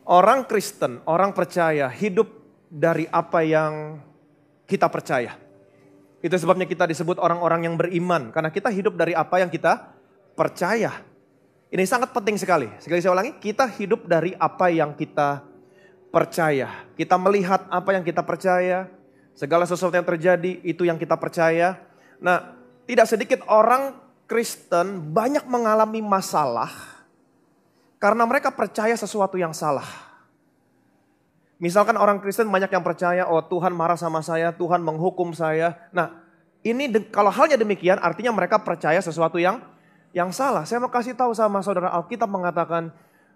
Orang Kristen, orang percaya hidup dari apa yang kita percaya. Itu sebabnya kita disebut orang-orang yang beriman. Karena kita hidup dari apa yang kita percaya. Ini sangat penting sekali. Sekali saya ulangi, kita hidup dari apa yang kita percaya. Kita melihat apa yang kita percaya. Segala sesuatu yang terjadi itu yang kita percaya. Nah, tidak sedikit orang Kristen banyak mengalami masalah karena mereka percaya sesuatu yang salah. Misalkan orang Kristen banyak yang percaya, oh Tuhan marah sama saya, Tuhan menghukum saya. Nah, ini kalau halnya demikian artinya mereka percaya sesuatu yang salah. Saya mau kasih tahu sama saudara, Alkitab mengatakan,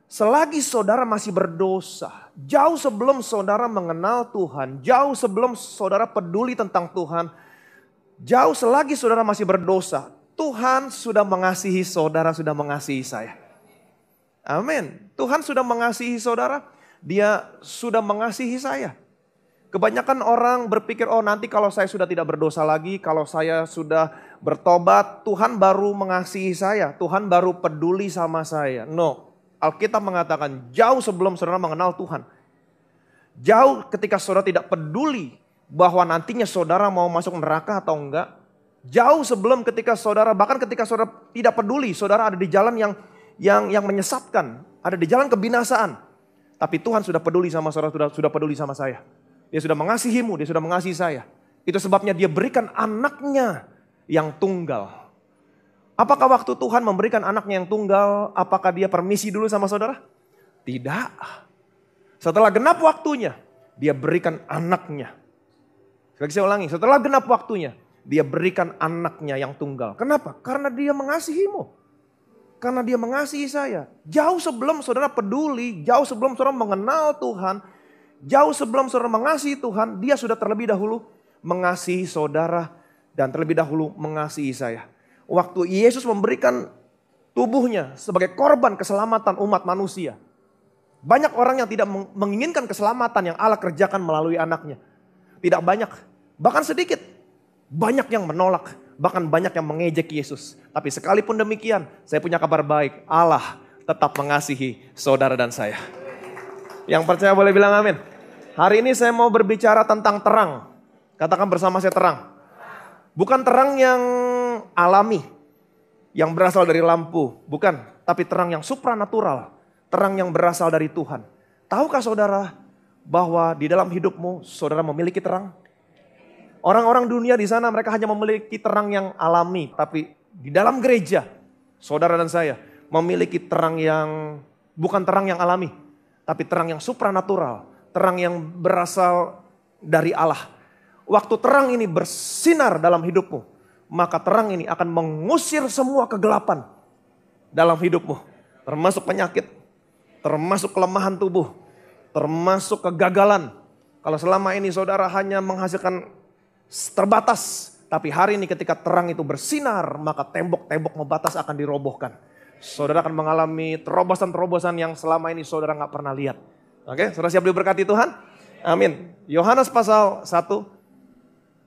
selagi saudara masih berdosa, jauh sebelum saudara mengenal Tuhan, jauh sebelum saudara peduli tentang Tuhan, jauh selagi saudara masih berdosa, Tuhan sudah mengasihi saudara, sudah mengasihi saya. Amin. Tuhan sudah mengasihi saudara, Dia sudah mengasihi saya. Kebanyakan orang berpikir, oh nanti kalau saya sudah tidak berdosa lagi, kalau saya sudah bertobat, Tuhan baru mengasihi saya, Tuhan baru peduli sama saya. No, Alkitab mengatakan jauh sebelum saudara mengenal Tuhan, jauh ketika saudara tidak peduli bahwa nantinya saudara mau masuk neraka atau enggak, jauh sebelum ketika saudara, bahkan ketika saudara tidak peduli, saudara ada di jalan yang menyesatkan, ada di jalan kebinasaan. Tapi Tuhan sudah peduli sama saudara, sudah peduli sama saya. Dia sudah mengasihimu, Dia sudah mengasihi saya. Itu sebabnya Dia berikan anaknya yang tunggal. Apakah waktu Tuhan memberikan anaknya yang tunggal, apakah Dia permisi dulu sama saudara? Tidak. Setelah genap waktunya, Dia berikan anaknya. Sekali saya ulangi, setelah genap waktunya, Dia berikan anaknya yang tunggal. Kenapa? Karena Dia mengasihimu. Karena Dia mengasihi saya. Jauh sebelum saudara peduli, jauh sebelum saudara mengenal Tuhan, jauh sebelum saudara mengasihi Tuhan, Dia sudah terlebih dahulu mengasihi saudara dan terlebih dahulu mengasihi saya. Waktu Yesus memberikan tubuhnya sebagai korban keselamatan umat manusia, banyak orang yang tidak menginginkan keselamatan yang Allah kerjakan melalui anaknya. Tidak banyak, bahkan sedikit. Banyak yang menolak, bahkan banyak yang mengejek Yesus. Tapi sekalipun demikian, saya punya kabar baik. Allah tetap mengasihi saudara dan saya. Yang percaya boleh bilang amin. Hari ini saya mau berbicara tentang terang. Katakan bersama saya terang. Bukan terang yang alami, yang berasal dari lampu. Bukan, tapi terang yang supranatural. Terang yang berasal dari Tuhan. Tahukah saudara bahwa di dalam hidupmu saudara memiliki terang? Orang-orang dunia di sana mereka hanya memiliki terang yang alami. Tapi di dalam gereja, saudara dan saya memiliki terang yang bukan terang yang alami. Tapi terang yang supranatural. Terang yang berasal dari Allah. Waktu terang ini bersinar dalam hidupmu, maka terang ini akan mengusir semua kegelapan dalam hidupmu. Termasuk penyakit, termasuk kelemahan tubuh, termasuk kegagalan. Kalau selama ini saudara hanya menghasilkan terbatas, tapi hari ini ketika terang itu bersinar, maka tembok-tembok membatas akan dirobohkan. Saudara akan mengalami terobosan-terobosan yang selama ini saudara gak pernah lihat. Oke, saudara siap diberkati Tuhan? Amin. Yohanes pasal 1,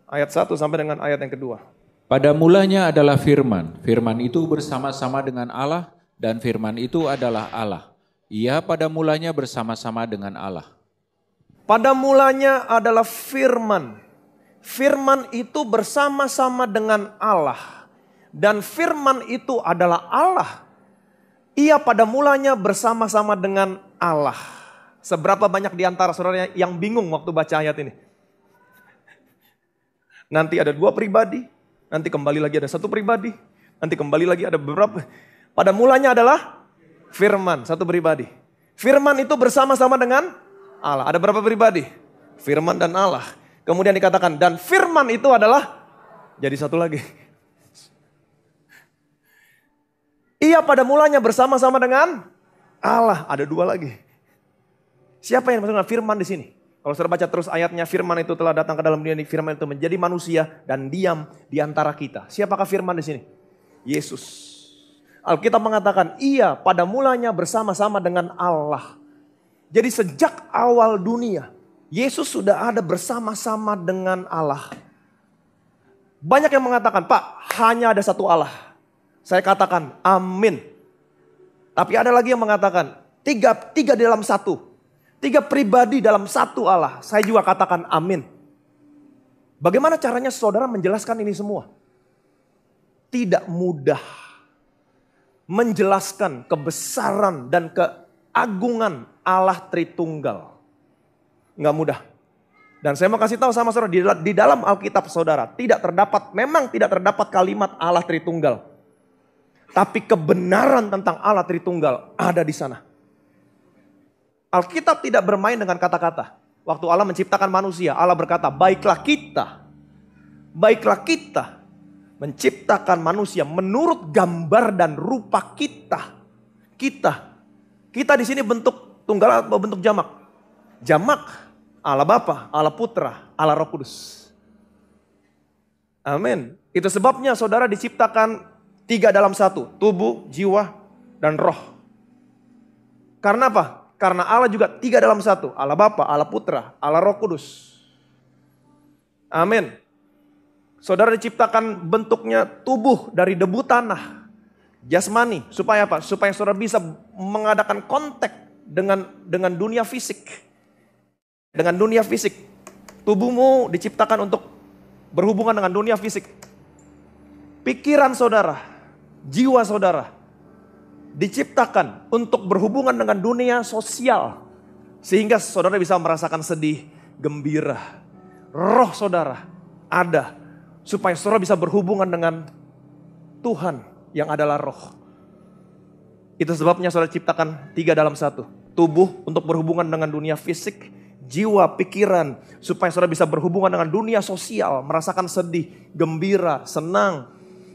ayat 1 sampai dengan ayat yang kedua. Pada mulanya adalah firman. Firman itu bersama-sama dengan Allah dan firman itu adalah Allah. Ia pada mulanya bersama-sama dengan Allah. Pada mulanya adalah firman. Firman itu bersama-sama dengan Allah. Dan firman itu adalah Allah. Ia pada mulanya bersama-sama dengan Allah. Seberapa banyak di antara saudara yang bingung waktu baca ayat ini? Nanti ada dua pribadi. Nanti kembali lagi ada satu pribadi. Nanti kembali lagi ada beberapa. Pada mulanya adalah firman, satu pribadi. Firman itu bersama-sama dengan Allah. Ada berapa pribadi? Firman dan Allah. Kemudian dikatakan, dan firman itu adalah, jadi satu lagi. Ia pada mulanya bersama-sama dengan Allah. Ada dua lagi. Siapa yang maksudnya firman di sini? Kalau saudara baca terus ayatnya, firman itu telah datang ke dalam dunia ini, firman itu menjadi manusia dan diam di antara kita. Siapakah firman di sini? Yesus. Alkitab mengatakan, ia pada mulanya bersama-sama dengan Allah. Jadi sejak awal dunia, Yesus sudah ada bersama-sama dengan Allah. Banyak yang mengatakan, Pak, hanya ada satu Allah. Saya katakan, amin. Tapi ada lagi yang mengatakan, tiga dalam satu. 3 pribadi dalam satu Allah. Saya juga katakan amin. Bagaimana caranya saudara menjelaskan ini semua? Tidak mudah. Menjelaskan kebesaran dan keagungan Allah Tritunggal. Nggak mudah. Dan saya mau kasih tahu sama saudara, di dalam Alkitab saudara, memang tidak terdapat kalimat Allah Tritunggal. Tapi kebenaran tentang Allah Tritunggal ada di sana. Alkitab tidak bermain dengan kata-kata. Waktu Allah menciptakan manusia, Allah berkata, baiklah kita menciptakan manusia menurut gambar dan rupa kita. Kita di sini bentuk tunggal atau bentuk jamak? Jamak, Allah Bapa, Allah Putra, Allah Roh Kudus. Amin. Itu sebabnya saudara diciptakan 3 dalam 1, tubuh, jiwa, dan roh. Karena apa? Karena Allah juga 3 dalam 1. Allah Bapa, Allah Putra, Allah Roh Kudus. Amin. Saudara diciptakan bentuknya tubuh dari debu tanah. Jasmani. Supaya apa? Supaya saudara bisa mengadakan kontak dengan dunia fisik. Dengan dunia fisik. Tubuhmu diciptakan untuk berhubungan dengan dunia fisik. Pikiran saudara, jiwa saudara diciptakan untuk berhubungan dengan dunia sosial. Sehingga saudara bisa merasakan sedih, gembira. Roh saudara ada supaya saudara bisa berhubungan dengan Tuhan yang adalah roh. Itu sebabnya saudara ciptakan 3 dalam 1. Tubuh untuk berhubungan dengan dunia fisik, jiwa, pikiran. Supaya saudara bisa berhubungan dengan dunia sosial, merasakan sedih, gembira, senang.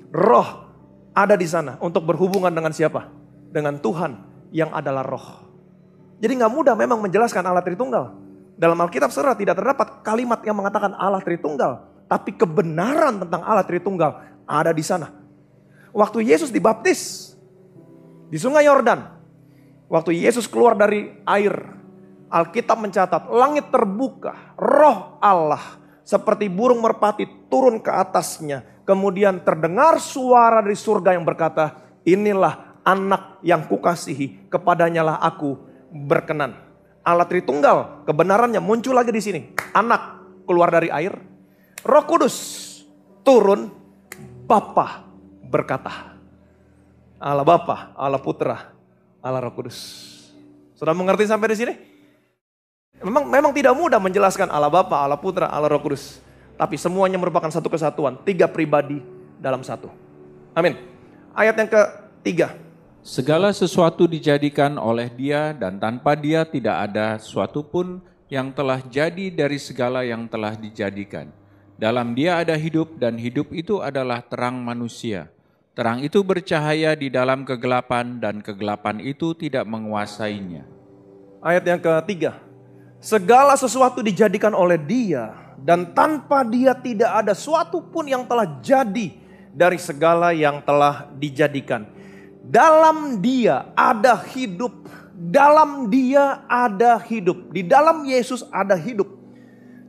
Roh ada di sana untuk berhubungan dengan siapa? Dengan Tuhan yang adalah roh. Jadi gak mudah memang menjelaskan Allah Tritunggal. Dalam Alkitab saudara tidak terdapat kalimat yang mengatakan Allah Tritunggal. Tapi kebenaran tentang Allah Tritunggal ada di sana. Waktu Yesus dibaptis di sungai Yordan. Waktu Yesus keluar dari air. Alkitab mencatat langit terbuka. Roh Allah seperti burung merpati turun ke atasnya. Kemudian terdengar suara dari surga yang berkata, inilah anak yang kukasihi, kepadanya lah aku berkenan. Allah Tritunggal, kebenarannya muncul lagi di sini. Anak keluar dari air, Roh Kudus turun, Bapa berkata. Allah Bapa, Allah Putra, Allah Roh Kudus. Sudah mengerti sampai di sini? Memang tidak mudah menjelaskan Allah Bapa, Allah Putra, Allah Roh Kudus. Tapi semuanya merupakan satu kesatuan, 3 pribadi dalam 1. Amin. Ayat yang ke-3. Segala sesuatu dijadikan oleh Dia dan tanpa Dia tidak ada sesuatu pun yang telah jadi dari segala yang telah dijadikan. Dalam Dia ada hidup dan hidup itu adalah terang manusia. Terang itu bercahaya di dalam kegelapan dan kegelapan itu tidak menguasainya. Ayat yang ke-3. Segala sesuatu dijadikan oleh Dia dan tanpa Dia tidak ada sesuatu pun yang telah jadi dari segala yang telah dijadikan. Dalam Dia ada hidup. Dalam Dia ada hidup. Di dalam Yesus ada hidup.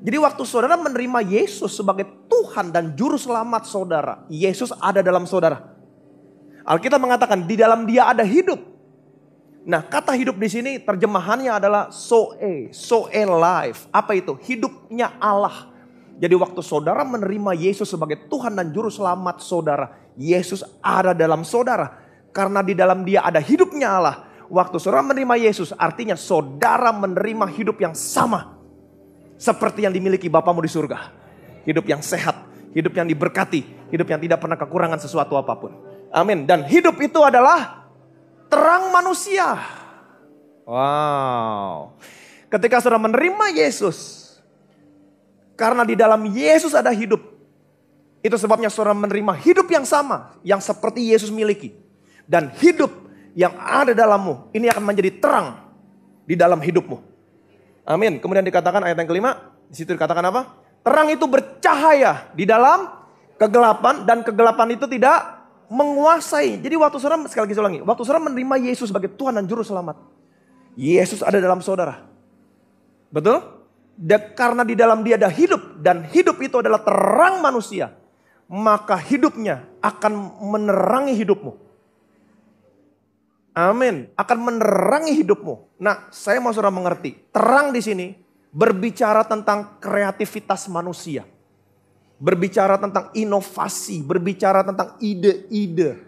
Jadi waktu saudara menerima Yesus sebagai Tuhan dan Juru Selamat saudara, Yesus ada dalam saudara. Alkitab mengatakan di dalam Dia ada hidup. Nah, kata hidup di sini terjemahannya adalah Zoe life. Apa itu? Hidupnya Allah. Jadi waktu saudara menerima Yesus sebagai Tuhan dan Juru Selamat saudara, Yesus ada dalam saudara. Karena di dalam Dia ada hidupnya Allah. Waktu saudara menerima Yesus artinya saudara menerima hidup yang sama. Seperti yang dimiliki Bapamu di surga. Hidup yang sehat, hidup yang diberkati, hidup yang tidak pernah kekurangan sesuatu apapun. Amin. Dan hidup itu adalah terang manusia. Wow. Ketika saudara menerima Yesus, karena di dalam Yesus ada hidup. Itu sebabnya saudara menerima hidup yang sama, yang seperti Yesus miliki. Dan hidup yang ada dalammu, ini akan menjadi terang di dalam hidupmu. Amin. Kemudian dikatakan ayat yang ke-5, di situ dikatakan apa? Terang itu bercahaya di dalam kegelapan dan kegelapan itu tidak menguasai. Jadi waktu saudara, sekali lagi saya ulangi, waktu saudara menerima Yesus sebagai Tuhan dan Juru Selamat, Yesus ada dalam saudara. Betul? Dan karena di dalam Dia ada hidup dan hidup itu adalah terang manusia, maka hidupnya akan menerangi hidupmu. Amin. Akan menerangi hidupmu. Nah, saya mau saudara mengerti. Terang di sini berbicara tentang kreativitas manusia. Berbicara tentang inovasi, berbicara tentang ide-ide.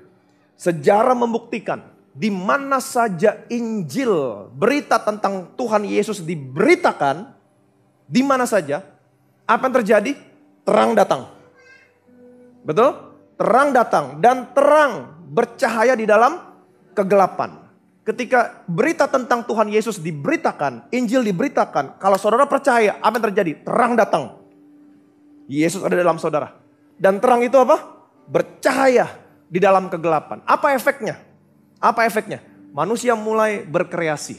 Sejarah membuktikan di mana saja Injil, berita tentang Tuhan Yesus diberitakan, di mana saja, apa yang terjadi? Terang datang. Betul? Terang datang dan terang bercahaya di dalam kegelapan. Ketika berita tentang Tuhan Yesus diberitakan, Injil diberitakan, kalau saudara percaya, apa yang terjadi? Terang datang. Yesus ada dalam saudara. Dan terang itu apa? Bercahaya di dalam kegelapan. Apa efeknya? Apa efeknya? Manusia mulai berkreasi.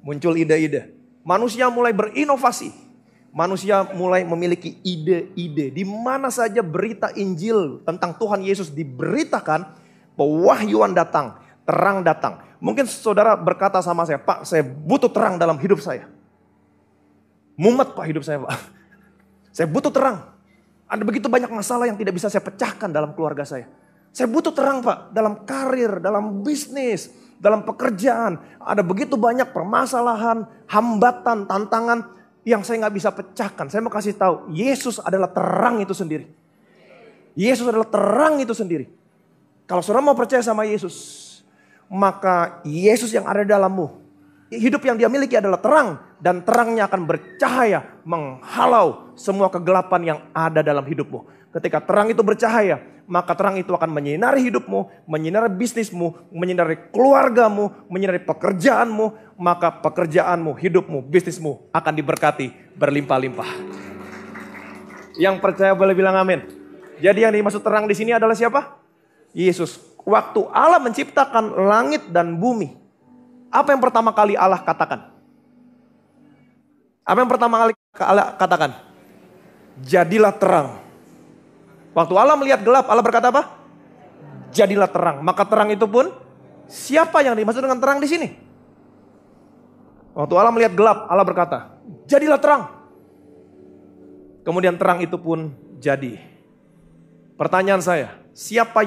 Muncul ide-ide. Manusia mulai berinovasi. Manusia mulai memiliki ide-ide. Di mana saja berita Injil tentang Tuhan Yesus diberitakan, pewahyuan datang, terang datang. Mungkin saudara berkata sama saya, Pak, saya butuh terang dalam hidup saya. Mumet Pak hidup saya, Pak. Saya butuh terang. Ada begitu banyak masalah yang tidak bisa saya pecahkan dalam keluarga saya. Saya butuh terang Pak, dalam karir, dalam bisnis, dalam pekerjaan. Ada begitu banyak permasalahan, hambatan, tantangan yang saya nggak bisa pecahkan. Saya mau kasih tahu, Yesus adalah terang itu sendiri. Yesus adalah terang itu sendiri. Kalau saudara mau percaya sama Yesus, maka Yesus yang ada dalammu, hidup yang dia miliki adalah terang. Dan terangnya akan bercahaya menghalau semua kegelapan yang ada dalam hidupmu. Ketika terang itu bercahaya, maka terang itu akan menyinari hidupmu, menyinari bisnismu, menyinari keluargamu, menyinari pekerjaanmu. Maka pekerjaanmu, hidupmu, bisnismu akan diberkati berlimpah-limpah. Yang percaya boleh bilang amin. Jadi yang dimaksud terang di sini adalah siapa? Yesus. Waktu Allah menciptakan langit dan bumi, apa yang pertama kali Allah katakan? Apa yang pertama kali Allah katakan? Jadilah terang. Waktu Allah melihat gelap, Allah berkata apa? Jadilah terang. Maka terang itu pun, siapa yang dimaksud dengan terang di sini? Waktu Allah melihat gelap, Allah berkata, jadilah terang. Kemudian terang itu pun jadi. Pertanyaan saya, apa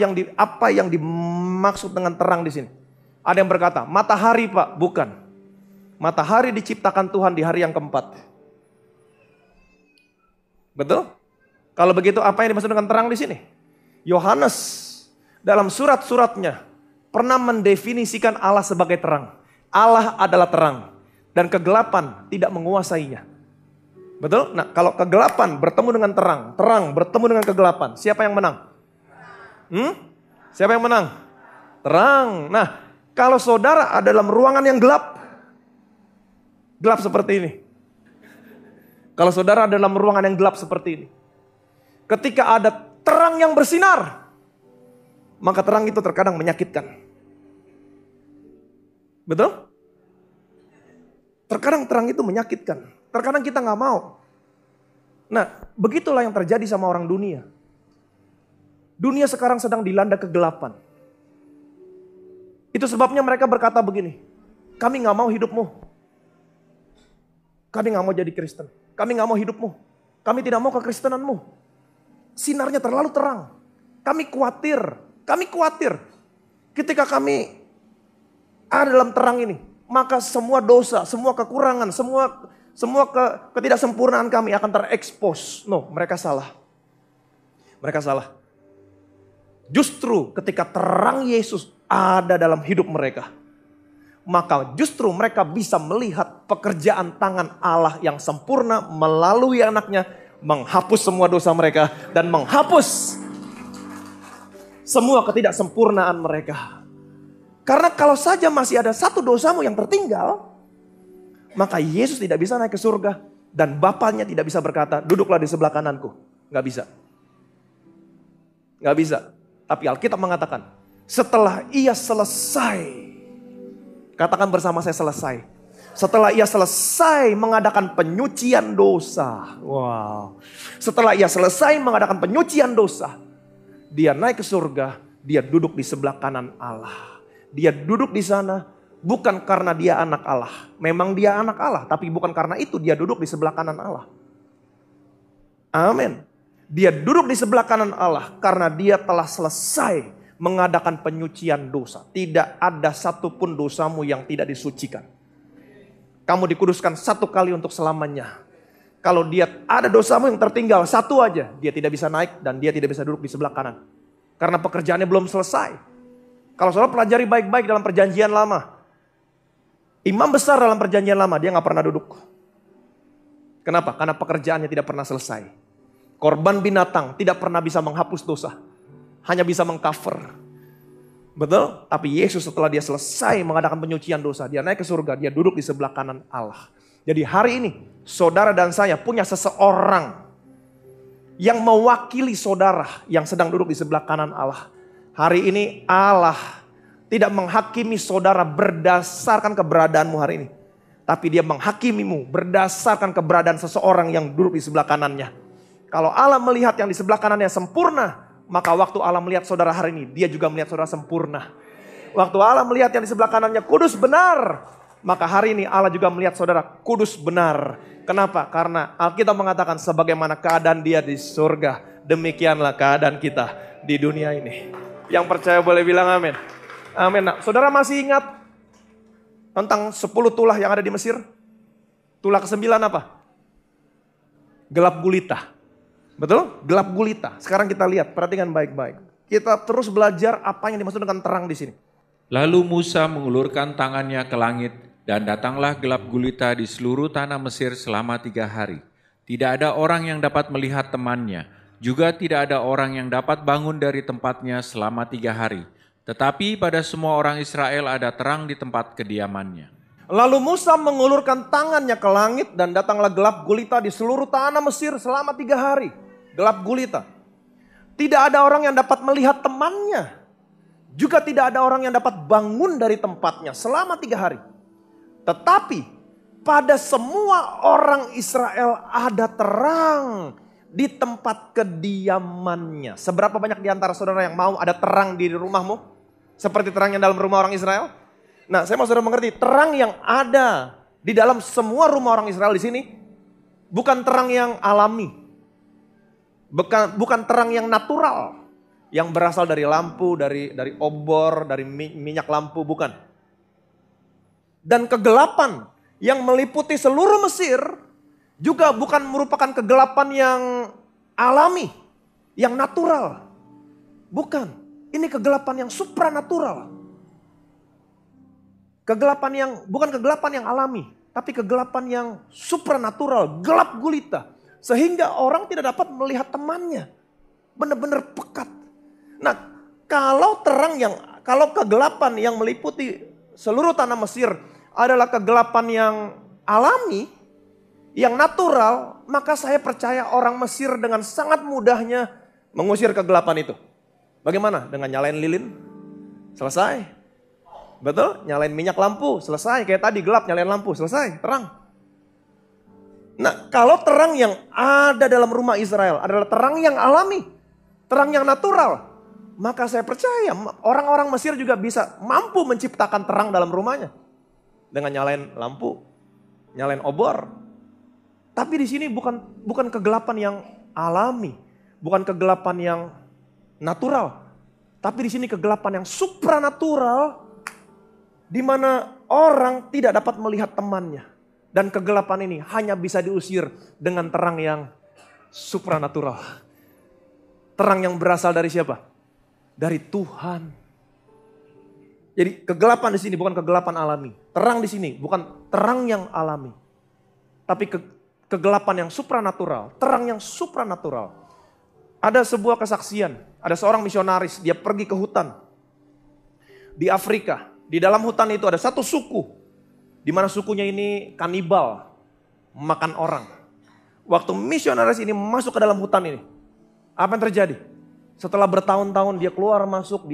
yang dimaksud dengan terang di sini? Ada yang berkata, matahari Pak, bukan. Matahari diciptakan Tuhan di hari yang keempat. Betul? Kalau begitu apa yang dimaksud dengan terang di sini? Yohanes dalam surat-suratnya pernah mendefinisikan Allah sebagai terang. Allah adalah terang dan kegelapan tidak menguasainya. Betul? Nah, kalau kegelapan bertemu dengan terang, terang bertemu dengan kegelapan, siapa yang menang? Siapa yang menang? Terang. Nah, kalau saudara ada dalam ruangan yang gelap, gelap seperti ini. Kalau saudara ada dalam ruangan yang gelap seperti ini, ketika ada terang yang bersinar, maka terang itu terkadang menyakitkan. Betul? Terkadang terang itu menyakitkan. Terkadang kita nggak mau. Nah, begitulah yang terjadi sama orang dunia. Dunia sekarang sedang dilanda kegelapan. Itu sebabnya mereka berkata begini, kami nggak mau hidupmu. Kami nggak mau jadi Kristen. Kami nggak mau hidupmu. Kami tidak mau kekristenanmu. Sinarnya terlalu terang. Kami khawatir. Kami khawatir. Ketika kami ada dalam terang ini, maka semua dosa, semua kekurangan, semua ketidaksempurnaan kami akan terekspos. No, mereka salah. Mereka salah. Justru ketika terang Yesus ada dalam hidup mereka, maka justru mereka bisa melihat pekerjaan tangan Allah yang sempurna melalui anaknya, menghapus semua dosa mereka dan menghapus semua ketidaksempurnaan mereka. Karena kalau saja masih ada satu dosamu yang tertinggal, maka Yesus tidak bisa naik ke surga dan Bapaknya tidak bisa berkata, duduklah di sebelah kananku. Gak bisa. Gak bisa. Tapi Alkitab mengatakan, setelah ia selesai, katakan bersama saya selesai. Setelah ia selesai mengadakan penyucian dosa. Wow. Setelah ia selesai mengadakan penyucian dosa, dia naik ke surga, dia duduk di sebelah kanan Allah. Dia duduk di sana bukan karena dia anak Allah. Memang dia anak Allah, tapi bukan karena itu dia duduk di sebelah kanan Allah. Amin. Dia duduk di sebelah kanan Allah karena dia telah selesai mengadakan penyucian dosa. Tidak ada satupun dosamu yang tidak disucikan. Kamu dikuduskan satu kali untuk selamanya. Kalau dia ada dosamu yang tertinggal satu aja, dia tidak bisa naik dan dia tidak bisa duduk di sebelah kanan. Karena pekerjaannya belum selesai. Kalau saudara pelajari baik-baik dalam perjanjian lama, imam besar dalam perjanjian lama, dia gak pernah duduk. Kenapa? Karena pekerjaannya tidak pernah selesai. Korban binatang tidak pernah bisa menghapus dosa. Hanya bisa mengcover. Betul? Tapi Yesus setelah dia selesai mengadakan penyucian dosa, dia naik ke surga, dia duduk di sebelah kanan Allah. Jadi hari ini, saudara dan saya punya seseorang yang mewakili saudara yang sedang duduk di sebelah kanan Allah. Hari ini Allah tidak menghakimi saudara berdasarkan keberadaanmu hari ini. Tapi dia menghakimimu berdasarkan keberadaan seseorang yang duduk di sebelah kanannya. Kalau Allah melihat yang di sebelah kanannya sempurna, maka waktu Allah melihat saudara hari ini, dia juga melihat saudara sempurna. Waktu Allah melihat yang di sebelah kanannya kudus benar, maka hari ini Allah juga melihat saudara kudus benar. Kenapa? Karena Alkitab mengatakan sebagaimana keadaan dia di surga, demikianlah keadaan kita di dunia ini. Yang percaya boleh bilang amin. Amin. Nah, saudara masih ingat tentang 10 tulah yang ada di Mesir? Tulah ke-9 apa? Gelap gulita. Betul? Gelap gulita. Sekarang kita lihat, perhatikan baik-baik. Kita terus belajar apa yang dimaksud dengan terang di sini. Lalu Musa mengulurkan tangannya ke langit dan datanglah gelap gulita di seluruh tanah Mesir selama 3 hari. Tidak ada orang yang dapat melihat temannya. Juga tidak ada orang yang dapat bangun dari tempatnya selama 3 hari. Tetapi pada semua orang Israel ada terang di tempat kediamannya. Lalu Musa mengulurkan tangannya ke langit dan datanglah gelap gulita di seluruh tanah Mesir selama 3 hari. Gelap gulita. Tidak ada orang yang dapat melihat temannya. Juga tidak ada orang yang dapat bangun dari tempatnya selama 3 hari. Tetapi pada semua orang Israel ada terang di tempat kediamannya. Seberapa banyak di antara saudara yang mau ada terang di rumahmu? Seperti terang yang dalam rumah orang Israel? Nah, saya mau saudara mengerti, terang yang ada di dalam semua rumah orang Israel di sini bukan terang yang alami. Bukan terang yang natural. Yang berasal dari lampu, dari obor, dari minyak lampu, bukan. Dan kegelapan yang meliputi seluruh Mesir juga bukan merupakan kegelapan yang alami, yang natural. Bukan, ini kegelapan yang supranatural. Bukan kegelapan yang alami, tapi kegelapan yang supranatural, gelap gulita. Sehingga orang tidak dapat melihat temannya. Benar-benar pekat. Nah, kalau kegelapan yang meliputi seluruh tanah Mesir adalah kegelapan yang alami, yang natural, maka saya percaya orang Mesir dengan sangat mudahnya mengusir kegelapan itu. Bagaimana? Dengan nyalain lilin? Selesai. Betul? Nyalain minyak lampu? Selesai. Kayak tadi gelap nyalain lampu? Selesai. Terang. Nah, kalau terang yang ada dalam rumah Israel adalah terang yang alami. Terang yang natural. Maka saya percaya orang-orang Mesir juga bisa mampu menciptakan terang dalam rumahnya. Dengan nyalain lampu. Nyalain obor. Tapi di sini bukan kegelapan yang alami, bukan kegelapan yang natural, tapi di sini kegelapan yang supranatural, di mana orang tidak dapat melihat temannya, dan kegelapan ini hanya bisa diusir dengan terang yang supranatural, terang yang berasal dari siapa? Dari Tuhan. Jadi kegelapan di sini bukan kegelapan alami, terang di sini bukan terang yang alami, tapi kegelapan yang supranatural, terang yang supranatural. Ada sebuah kesaksian, ada seorang misionaris, dia pergi ke hutan di Afrika. Di dalam hutan itu ada satu suku, di mana sukunya ini kanibal, makan orang. Waktu misionaris ini masuk ke dalam hutan ini, apa yang terjadi? Setelah bertahun-tahun dia keluar masuk,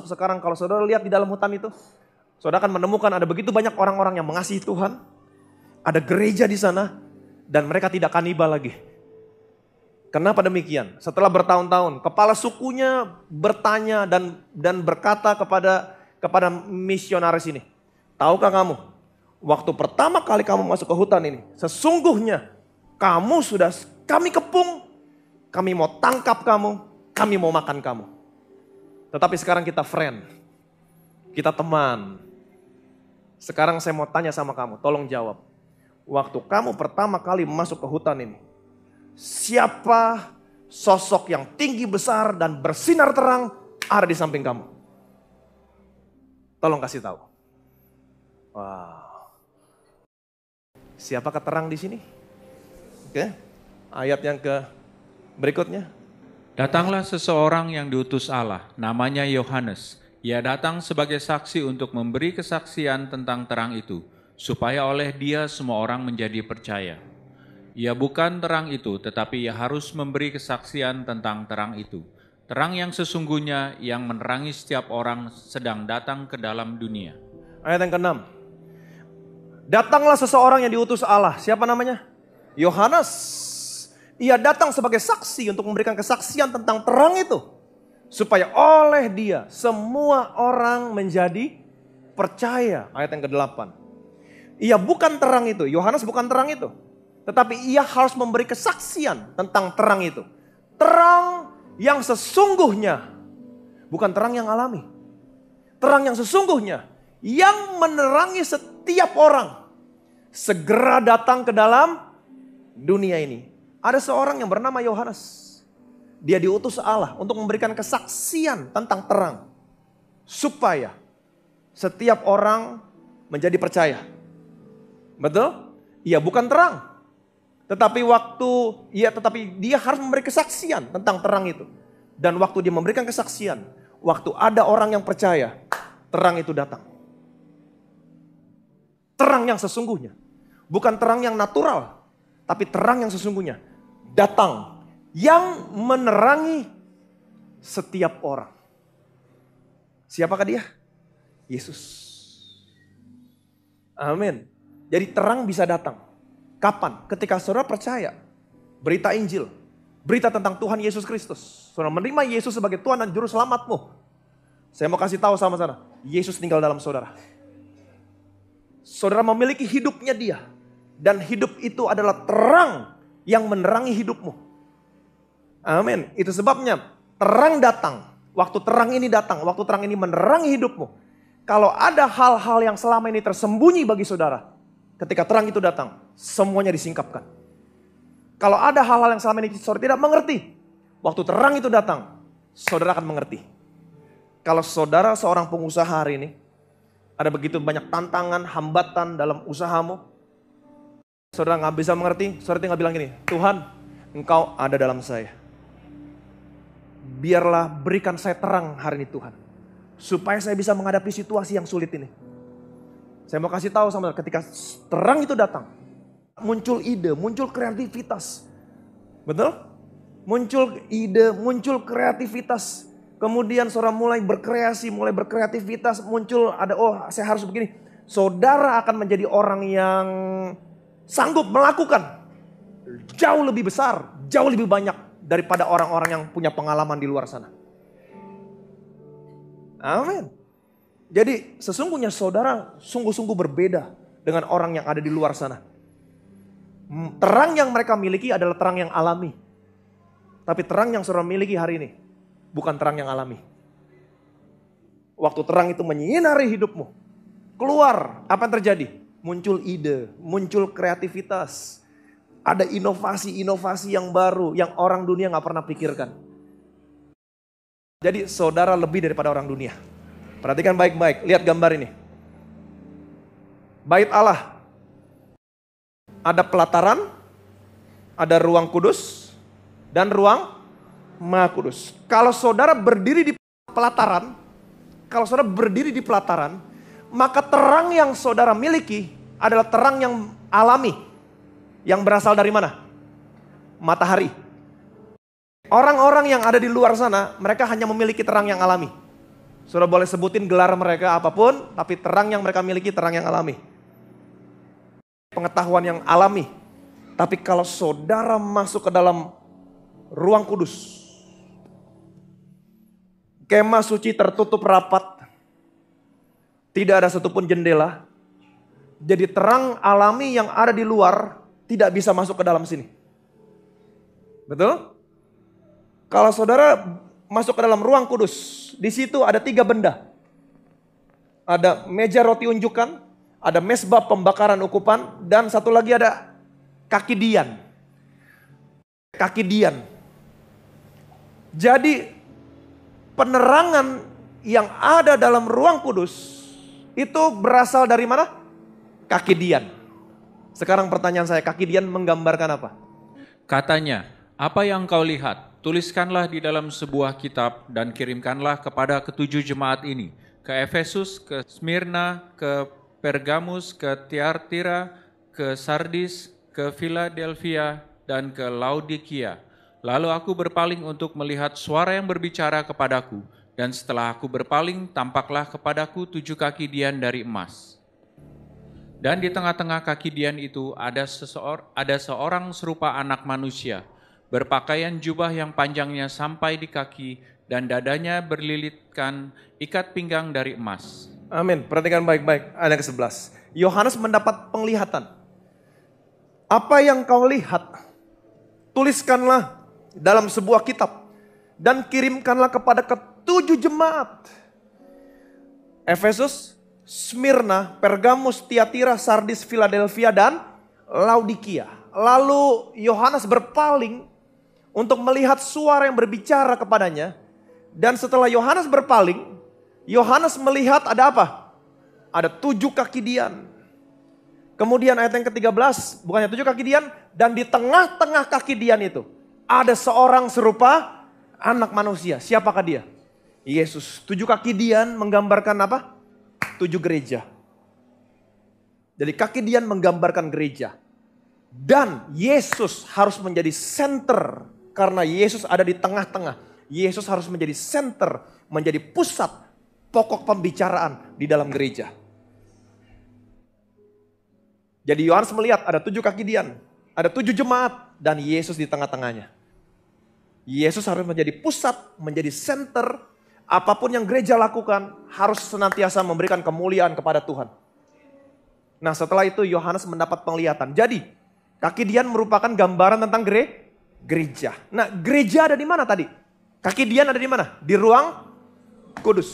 sekarang kalau saudara lihat di dalam hutan itu, saudara akan menemukan ada begitu banyak orang-orang yang mengasihi Tuhan, ada gereja di sana, dan mereka tidak kanibal lagi. Kenapa demikian? Setelah bertahun-tahun, kepala sukunya bertanya dan berkata kepada misionaris ini, tahukah kamu, waktu pertama kali kamu masuk ke hutan ini, sesungguhnya kamu sudah kami kepung, kami mau tangkap kamu, kami mau makan kamu. Tetapi sekarang kita friend, kita teman. Sekarang saya mau tanya sama kamu, tolong jawab. Waktu kamu pertama kali masuk ke hutan ini, siapa sosok yang tinggi besar dan bersinar terang ada di samping kamu? Tolong kasih tahu. Wow. Siapakah terang di sini? Oke. Ayat yang berikutnya. Datanglah seseorang yang diutus Allah, namanya Yohanes. Ia datang sebagai saksi untuk memberi kesaksian tentang terang itu, supaya oleh dia semua orang menjadi percaya. Ia bukan terang itu, tetapi ia harus memberi kesaksian tentang terang itu. Terang yang sesungguhnya yang menerangi setiap orang sedang datang ke dalam dunia. Ayat yang ke-6. Datanglah seseorang yang diutus Allah. Siapa namanya? Yohanes. Ia datang sebagai saksi untuk memberikan kesaksian tentang terang itu. Supaya oleh dia semua orang menjadi percaya. Ayat yang ke-8. Ia bukan terang itu. Yohanes bukan terang itu. Tetapi ia harus memberi kesaksian tentang terang itu. Terang yang sesungguhnya. Bukan terang yang alami. Terang yang sesungguhnya. Yang menerangi setiap orang. Segera datang ke dalam dunia ini. Ada seorang yang bernama Yohanes. Dia diutus Allah untuk memberikan kesaksian tentang terang. Supaya setiap orang menjadi percaya. Betul? Ia bukan terang. Tetapi dia harus memberi kesaksian tentang terang itu. Dan waktu dia memberikan kesaksian, waktu ada orang yang percaya, terang itu datang. Terang yang sesungguhnya. Bukan terang yang natural, tapi terang yang sesungguhnya datang. Yang menerangi setiap orang. Siapakah dia? Yesus. Amin. Jadi terang bisa datang. Kapan? Ketika saudara percaya berita Injil, berita tentang Tuhan Yesus Kristus. Saudara menerima Yesus sebagai Tuhan dan Juru Selamatmu. Saya mau kasih tahu sama saudara, Yesus tinggal dalam saudara. Saudara memiliki hidupnya dia. Dan hidup itu adalah terang yang menerangi hidupmu. Amin. Itu sebabnya terang datang. Waktu terang ini datang, waktu terang ini menerangi hidupmu. Kalau ada hal-hal yang selama ini tersembunyi bagi saudara, ketika terang itu datang, semuanya disingkapkan. Kalau ada hal-hal yang selama ini saudara tidak mengerti, waktu terang itu datang, saudara akan mengerti. Kalau saudara seorang pengusaha hari ini, ada begitu banyak tantangan, hambatan dalam usahamu, saudara nggak bisa mengerti, saudara tinggal bilang gini, Tuhan, Engkau ada dalam saya. Biarlah berikan saya terang hari ini Tuhan. Supaya saya bisa menghadapi situasi yang sulit ini. Saya mau kasih tahu sama ketika terang itu datang. Muncul ide, muncul kreativitas. Betul? Muncul ide, muncul kreativitas. Kemudian saudara mulai berkreasi, mulai berkreativitas. Muncul ada, saya harus begini. Saudara akan menjadi orang yang sanggup melakukan. Jauh lebih besar, jauh lebih banyak. Daripada orang-orang yang punya pengalaman di luar sana. Amin. Jadi sesungguhnya saudara sungguh-sungguh berbeda dengan orang yang ada di luar sana. Terang yang mereka miliki adalah terang yang alami. Tapi terang yang saudara miliki hari ini bukan terang yang alami. Waktu terang itu menyinari hidupmu. Keluar, apa yang terjadi? Muncul ide, muncul kreativitas. Ada inovasi-inovasi yang baru yang orang dunia gak pernah pikirkan. Jadi saudara lebih daripada orang dunia. Perhatikan baik-baik, lihat gambar ini. Bait Allah. Ada pelataran, ada ruang kudus, dan ruang Maha Kudus. Kalau saudara berdiri di pelataran, maka terang yang saudara miliki adalah terang yang alami. Yang berasal dari mana? Matahari. Orang-orang yang ada di luar sana, mereka hanya memiliki terang yang alami. Saudara boleh sebutin gelar mereka apapun, tapi terang yang mereka miliki terang yang alami. Pengetahuan yang alami. Tapi kalau saudara masuk ke dalam ruang kudus, kemah suci tertutup rapat, tidak ada satupun jendela. Jadi terang alami yang ada di luar tidak bisa masuk ke dalam sini. Betul? Kalau saudara masuk ke dalam ruang kudus. Di situ ada 3 benda. Ada meja roti unjukan, ada mezbah pembakaran ukupan, dan satu lagi ada kaki dian. Kaki dian. Jadi penerangan yang ada dalam ruang kudus itu berasal dari mana? Kaki dian. Sekarang pertanyaan saya, kaki dian menggambarkan apa? Katanya, apa yang kau lihat, tuliskanlah di dalam sebuah kitab dan kirimkanlah kepada ketujuh jemaat ini, ke Efesus, ke Smyrna, ke Pergamus, ke Tiatira, ke Sardis, ke Philadelphia, dan ke Laodikia. Lalu aku berpaling untuk melihat suara yang berbicara kepadaku, dan setelah aku berpaling, tampaklah kepadaku 7 kaki dian dari emas. Dan di tengah-tengah kaki dian itu ada seorang serupa anak manusia, berpakaian jubah yang panjangnya sampai di kaki, dan dadanya berlilitkan ikat pinggang dari emas. Amin. Perhatikan baik-baik. Ayat ke-11. Yohanes mendapat penglihatan. Apa yang kau lihat, tuliskanlah dalam sebuah kitab dan kirimkanlah kepada ketujuh jemaat. Efesus, Smyrna, Pergamus, Tiatira, Sardis, Philadelphia, dan Laodikia. Lalu Yohanes berpaling untuk melihat suara yang berbicara kepadanya. Dan setelah Yohanes berpaling, Yohanes melihat ada apa? Ada 7 kaki dian. Kemudian ayat yang ke-13, bukannya 7 kaki dian, dan di tengah-tengah kaki dian itu ada seorang serupa anak manusia. Siapakah dia? Yesus. 7 kaki dian menggambarkan apa? 7 gereja. Jadi kaki dian menggambarkan gereja. Dan Yesus harus menjadi center karena Yesus ada di tengah-tengah. Yesus harus menjadi center, menjadi pusat pokok pembicaraan di dalam gereja. Jadi Yohanes melihat ada 7 kaki dian, ada 7 jemaat dan Yesus di tengah-tengahnya. Yesus harus menjadi pusat, menjadi center. Apapun yang gereja lakukan harus senantiasa memberikan kemuliaan kepada Tuhan. Nah setelah itu Yohanes mendapat penglihatan. Jadi kaki dian merupakan gambaran tentang gereja. Nah gereja ada di mana tadi? Kaki dian ada di mana? Di ruang kudus.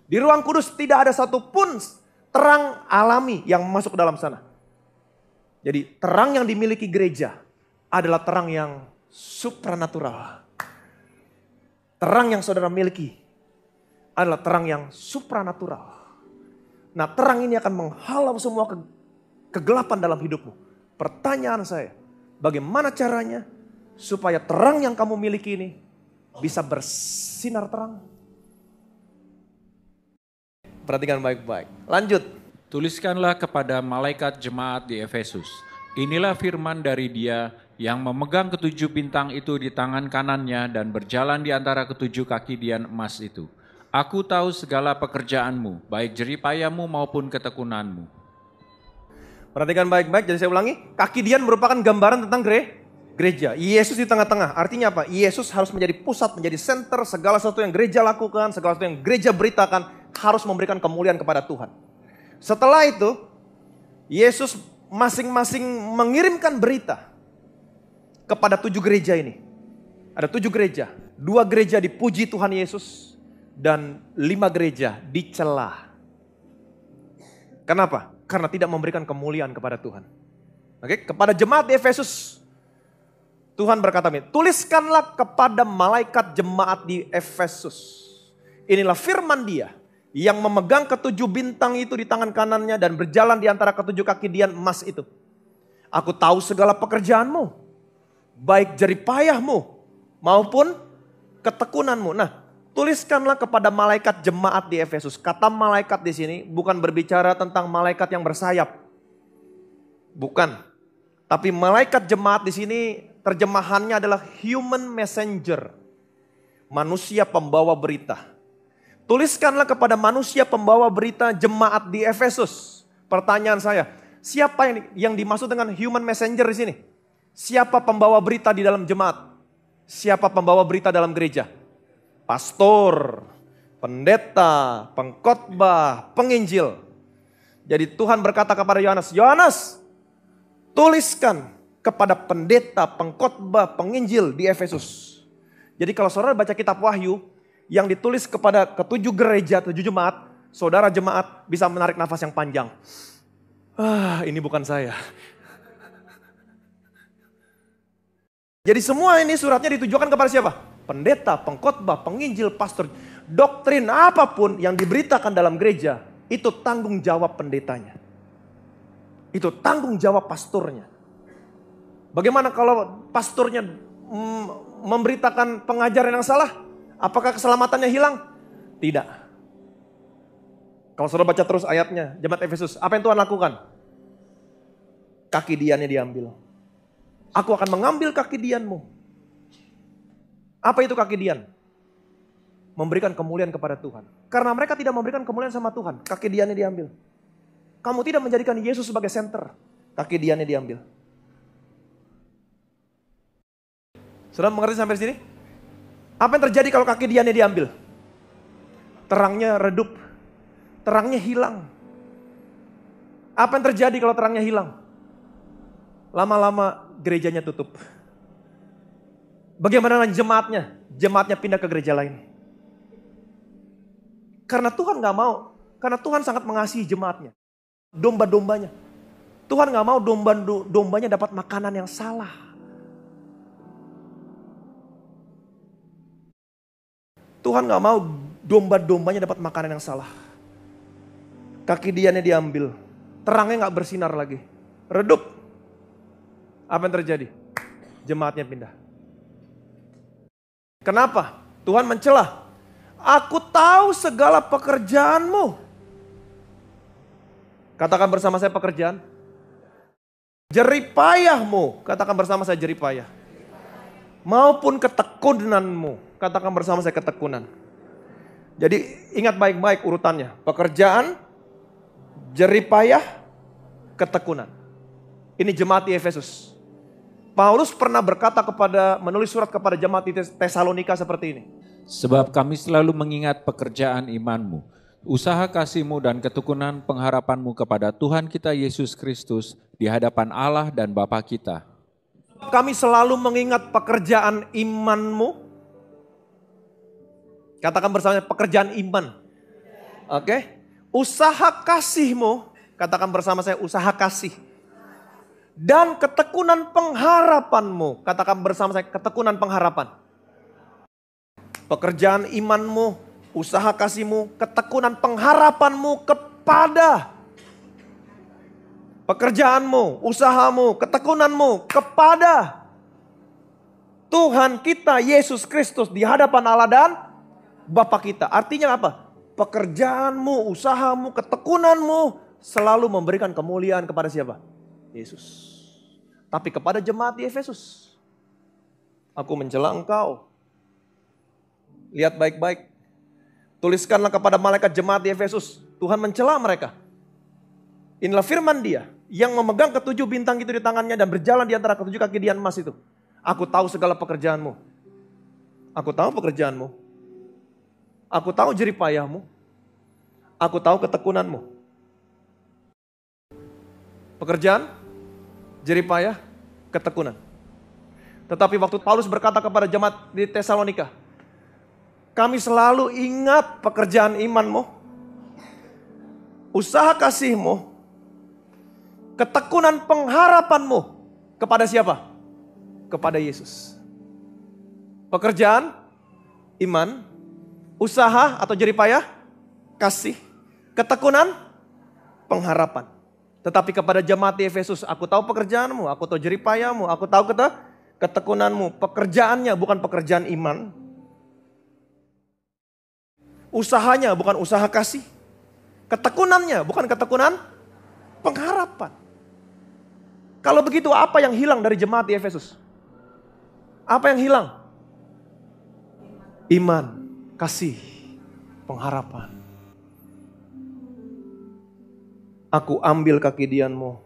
Di ruang kudus tidak ada satupun terang alami yang masuk ke dalam sana. Jadi terang yang dimiliki gereja adalah terang yang supranatural. Terang yang saudara miliki adalah terang yang supranatural. Nah terang ini akan menghalau semua kegelapan dalam hidupmu. Pertanyaan saya, bagaimana caranya supaya terang yang kamu miliki ini bisa bersinar terang? Perhatikan baik-baik. Lanjut. Tuliskanlah kepada malaikat jemaat di Efesus. Inilah firman dari Dia yang memegang ketujuh bintang itu di tangan kanannya dan berjalan di antara ketujuh kaki dian emas itu. Aku tahu segala pekerjaanmu, baik jeripayamu maupun ketekunanmu. Perhatikan baik-baik, jadi saya ulangi. Kaki dian merupakan gambaran tentang gereja. Yesus di tengah-tengah. Artinya apa? Yesus harus menjadi pusat, menjadi center. Segala sesuatu yang gereja lakukan, segala sesuatu yang gereja beritakan harus memberikan kemuliaan kepada Tuhan. Setelah itu, Yesus masing-masing mengirimkan berita kepada 7 gereja ini. Ada 7 gereja. 2 gereja dipuji Tuhan Yesus dan 5 gereja dicela. Kenapa? Karena tidak memberikan kemuliaan kepada Tuhan. Oke, kepada jemaat di Efesus, Tuhan berkata, tuliskanlah kepada malaikat jemaat di Efesus. Inilah firman Dia yang memegang ketujuh bintang itu di tangan kanannya dan berjalan di antara ketujuh kaki dian emas itu. Aku tahu segala pekerjaanmu, baik jeripayahmu maupun ketekunanmu. Nah, tuliskanlah kepada malaikat jemaat di Efesus. Kata malaikat di sini bukan berbicara tentang malaikat yang bersayap. Bukan. Tapi malaikat jemaat di sini terjemahannya adalah human messenger. Manusia pembawa berita. Tuliskanlah kepada manusia pembawa berita jemaat di Efesus. Pertanyaan saya, siapa yang dimaksud dengan human messenger di sini? Siapa pembawa berita di dalam jemaat? Siapa pembawa berita dalam gereja? Pastor, pendeta, pengkhotbah, penginjil. Jadi Tuhan berkata kepada Yohanes, Yohanes, tuliskan kepada pendeta, pengkhotbah, penginjil di Efesus. Jadi kalau saudara baca kitab Wahyu yang ditulis kepada ketujuh gereja, 7 jemaat, saudara jemaat bisa menarik nafas yang panjang. Ini bukan saya. Jadi semua ini suratnya ditujukan kepada siapa? Pendeta, pengkhotbah, penginjil, pastor. Doktrin apapun yang diberitakan dalam gereja, itu tanggung jawab pendetanya. Itu tanggung jawab pastornya. Bagaimana kalau pastornya memberitakan pengajaran yang salah? Apakah keselamatannya hilang? Tidak. Kalau saudara baca terus ayatnya, jemaat Efesus, apa yang Tuhan lakukan? Kaki Diannya diambil. Aku akan mengambil kaki Dianmu. Apa itu kaki Dian? Memberikan kemuliaan kepada Tuhan. Karena mereka tidak memberikan kemuliaan sama Tuhan, kaki Diannya diambil. Kamu tidak menjadikan Yesus sebagai center, kaki Diannya diambil. Saudara mengerti sampai sini? Apa yang terjadi kalau kaki Diannya diambil? Terangnya redup, terangnya hilang. Apa yang terjadi kalau terangnya hilang? Lama-lama gerejanya tutup. Bagaimana jemaatnya? Jemaatnya pindah ke gereja lain. Karena Tuhan gak mau. Karena Tuhan sangat mengasihi jemaatnya. Domba-dombanya. Tuhan gak mau domba-dombanya dapat makanan yang salah. Tuhan gak mau domba-dombanya dapat makanan yang salah. Kaki Diannya diambil. Terangnya gak bersinar lagi. Redup. Apa yang terjadi? Jemaatnya pindah. Kenapa? Tuhan mencela. Aku tahu segala pekerjaanmu. Katakan bersama saya pekerjaan. Jeripayahmu. Katakan bersama saya jeripayah. Maupun ketekunanmu. Katakan bersama saya ketekunan. Jadi ingat baik-baik urutannya. Pekerjaan, jeripayah, ketekunan. Ini jemaat di Efesus. Paulus pernah berkata menulis surat kepada jemaat di Tesalonika seperti ini. Sebab kami selalu mengingat pekerjaan imanmu, usaha kasihmu dan ketekunan pengharapanmu kepada Tuhan kita Yesus Kristus di hadapan Allah dan Bapa kita. Kami selalu mengingat pekerjaan imanmu. Katakan bersama pekerjaan iman. Oke. Usaha kasihmu. Katakan bersama saya usaha kasih. Dan ketekunan pengharapanmu. Katakan bersama saya ketekunan pengharapan. Pekerjaan imanmu, usaha kasihmu, ketekunan pengharapanmu kepada. Pekerjaanmu, usahamu, ketekunanmu kepada Tuhan kita Yesus Kristus di hadapan Allah dan Bapa kita. Artinya apa? Pekerjaanmu, usahamu, ketekunanmu selalu memberikan kemuliaan kepada siapa? Yesus. Tapi kepada jemaat di Efesus, aku mencela engkau. Lihat baik-baik. Tuliskanlah kepada malaikat jemaat di Efesus. Tuhan mencela mereka. Inilah firman Dia yang memegang ketujuh bintang itu di tangannya dan berjalan di antara ketujuh kaki Dian emas itu. Aku tahu segala pekerjaanmu. Aku tahu pekerjaanmu. Aku tahu jeripayahmu. Aku tahu ketekunanmu. Pekerjaan, jeripayah, ketekunan. Tetapi waktu Paulus berkata kepada jemaat di Tesalonika, kami selalu ingat pekerjaan imanmu, usaha kasihmu, ketekunan pengharapanmu kepada siapa? Kepada Yesus. Pekerjaan, iman, usaha atau jeripayah, kasih, ketekunan, pengharapan. Tetapi kepada jemaat di Efesus, aku tahu pekerjaanmu, aku tahu jeripayahmu, aku tahu ketekunanmu. Pekerjaannya bukan pekerjaan iman. Usahanya bukan usaha kasih. Ketekunannya bukan ketekunan pengharapan. Kalau begitu apa yang hilang dari jemaat di Efesus? Apa yang hilang? Iman, kasih, pengharapan. Aku ambil kaki Dianmu.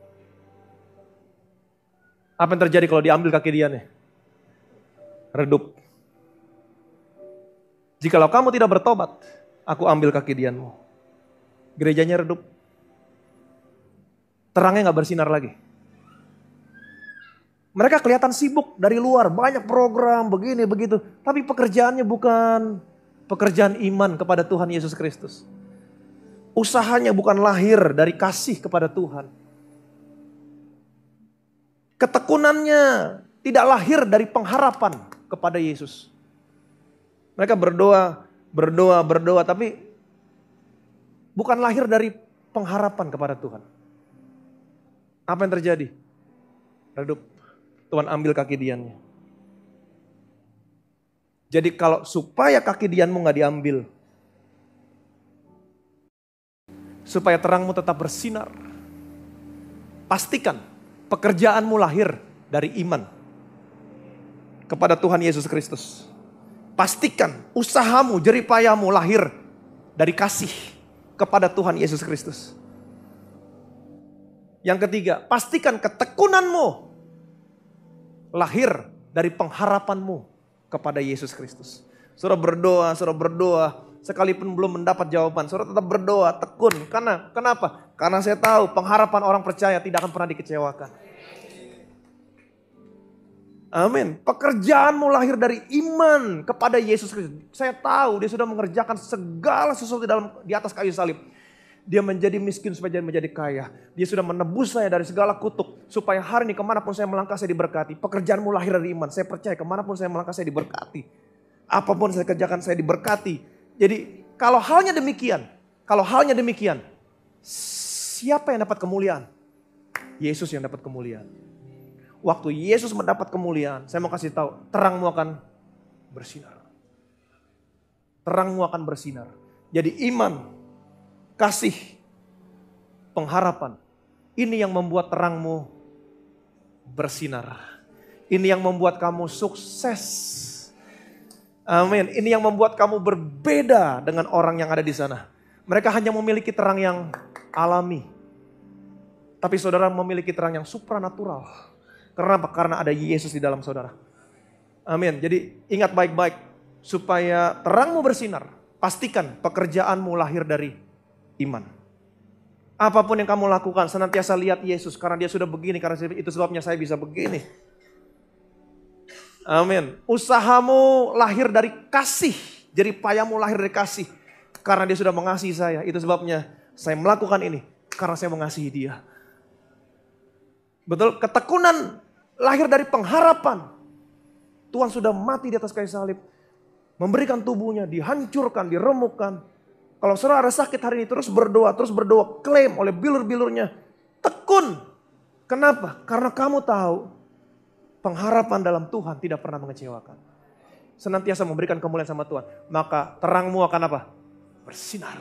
Apa yang terjadi kalau diambil kaki Diannya? Redup. Jikalau kamu tidak bertobat, aku ambil kaki Dianmu. Gerejanya redup. Terangnya gak bersinar lagi. Mereka kelihatan sibuk dari luar, banyak program, begini, begitu. Tapi pekerjaannya bukan pekerjaan iman kepada Tuhan Yesus Kristus. Usahanya bukan lahir dari kasih kepada Tuhan. Ketekunannya tidak lahir dari pengharapan kepada Yesus. Mereka berdoa, tapi bukan lahir dari pengharapan kepada Tuhan. Apa yang terjadi? Redup. Tuhan ambil kaki Diannya. Jadi kalau supaya kaki Dianmu gak diambil, supaya terangmu tetap bersinar, pastikan pekerjaanmu lahir dari iman kepada Tuhan Yesus Kristus. Pastikan usahamu, jeripayamu lahir dari kasih kepada Tuhan Yesus Kristus. Yang ketiga, pastikan ketekunanmu lahir dari pengharapanmu kepada Yesus Kristus. Saudara berdoa, sekalipun belum mendapat jawaban, saudara tetap berdoa, tekun. Kenapa? Karena saya tahu pengharapan orang percaya tidak akan pernah dikecewakan. Amin. Pekerjaanmu lahir dari iman kepada Yesus Kristus. Saya tahu dia sudah mengerjakan segala sesuatu di atas kayu salib. Dia menjadi miskin supaya menjadi kaya. Dia sudah menebus saya dari segala kutuk. Supaya hari ini kemanapun saya melangkah saya diberkati. Pekerjaanmu lahir dari iman. Saya percaya kemanapun saya melangkah saya diberkati. Apapun saya kerjakan saya diberkati. Jadi kalau halnya demikian. Siapa yang dapat kemuliaan? Yesus yang dapat kemuliaan. Waktu Yesus mendapat kemuliaan. Saya mau kasih tahu. Terangmu akan bersinar. Terangmu akan bersinar. Jadi iman, kasih, pengharapan. Ini yang membuat terangmu bersinar. Ini yang membuat kamu sukses. Amin. Ini yang membuat kamu berbeda dengan orang yang ada di sana. Mereka hanya memiliki terang yang alami. Tapi saudara memiliki terang yang supranatural. Kenapa? Karena ada Yesus di dalam saudara. Amin. Jadi ingat baik-baik. Supaya terangmu bersinar. Pastikan pekerjaanmu lahir dari iman. Apapun yang kamu lakukan, senantiasa lihat Yesus. Karena dia sudah begini, karena itu sebabnya saya bisa begini. Amin. Usahamu lahir dari kasih. Jeripayamu lahir dari kasih. Karena dia sudah mengasihi saya. Itu sebabnya saya melakukan ini. Karena saya mengasihi dia. Betul, ketekunan lahir dari pengharapan. Tuhan sudah mati di atas kayu salib. Memberikan tubuhnya, dihancurkan, diremukkan. Kalau saudara ada sakit hari ini terus berdoa, klaim oleh bilur-bilurnya. Tekun. Kenapa? Karena kamu tahu pengharapan dalam Tuhan tidak pernah mengecewakan. Senantiasa memberikan kemuliaan sama Tuhan. Maka terangmu akan apa? Bersinar.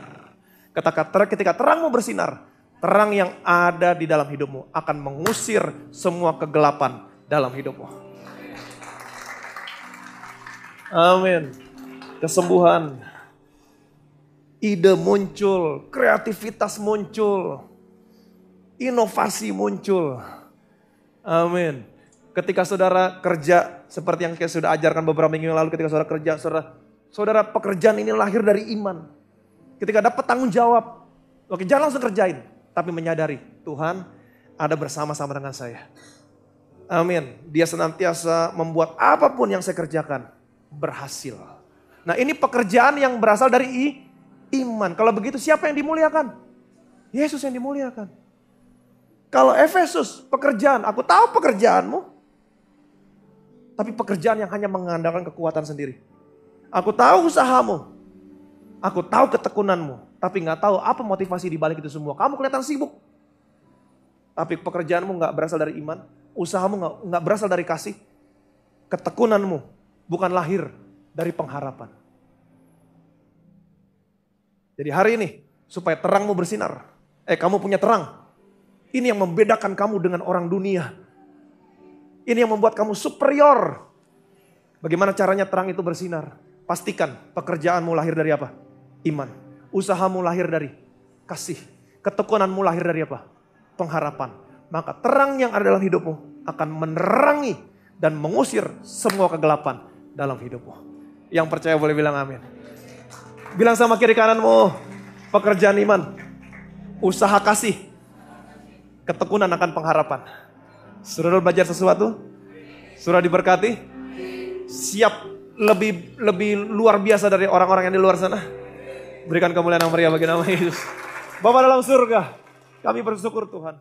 Ketika terangmu bersinar, terang yang ada di dalam hidupmu akan mengusir semua kegelapan dalam hidupmu. Amin. Kesembuhan. Ide muncul, kreativitas muncul, inovasi muncul. Amin. Ketika saudara kerja, seperti yang saya sudah ajarkan beberapa minggu yang lalu, ketika saudara kerja, saudara pekerjaan ini lahir dari iman. Ketika dapat tanggung jawab, oke, jangan langsung kerjain, tapi menyadari Tuhan ada bersama-sama dengan saya. Amin. Dia senantiasa membuat apapun yang saya kerjakan berhasil. Nah, ini pekerjaan yang berasal dari iman. Kalau begitu siapa yang dimuliakan? Yesus yang dimuliakan. Kalau Efesus, pekerjaan, aku tahu pekerjaanmu. Tapi pekerjaan yang hanya mengandalkan kekuatan sendiri. Aku tahu usahamu. Aku tahu ketekunanmu. Tapi gak tahu apa motivasi di balik itu semua. Kamu kelihatan sibuk. Tapi pekerjaanmu gak berasal dari iman. Usahamu gak berasal dari kasih. Ketekunanmu bukan lahir dari pengharapan. Jadi hari ini, supaya terangmu bersinar. Kamu punya terang. Ini yang membedakan kamu dengan orang dunia. Ini yang membuat kamu superior. Bagaimana caranya terang itu bersinar? Pastikan pekerjaanmu lahir dari apa? Iman. Usahamu lahir dari kasih. Ketekunanmu lahir dari apa? Pengharapan. Maka terang yang ada dalam hidupmu akan menerangi dan mengusir semua kegelapan dalam hidupmu. Yang percaya boleh bilang amin. Bilang sama kiri kananmu, pekerjaan iman, usaha kasih, ketekunan akan pengharapan. Saudara belajar sesuatu? Sudah diberkati? Siap lebih luar biasa dari orang-orang yang di luar sana? Berikan kemuliaan yang meriah bagi nama Yesus. Bapa dalam surga, kami bersyukur Tuhan.